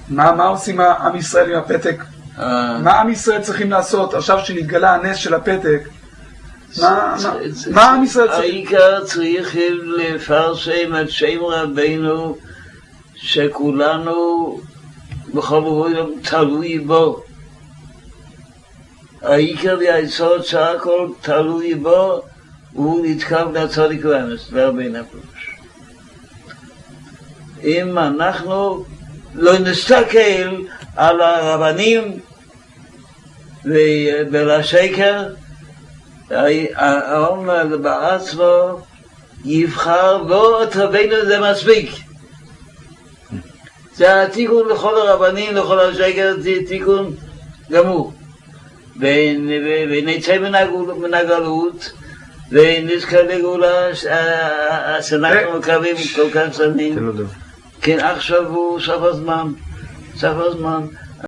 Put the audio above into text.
מה עושים עם ישראל עם הפתק? מה עם ישראל צריכים לעשות עכשיו שנתגלה הנס של הפתק? מה עם ישראל צריכים? העיקר צריכים לפרסם את שם רבינו שכולנו בכל מקום תלוי בו. העיקר והיסוד שהכל תלוי בו הוא נתקע לצדיק ואמס והרבינו הפירוש. אם אנחנו לא נסתכל על הרבנים ולשקר, העולם בעצמו יבחר בו את רבינו, זה מספיק. זה התיקון לכל הרבנים, לכל השקר, זה תיקון גמור. ונצא מן הגלות ונזכה לגאולה שאנחנו מקווים כל כך שנים. כן, עכשיו הוא סוף הזמן.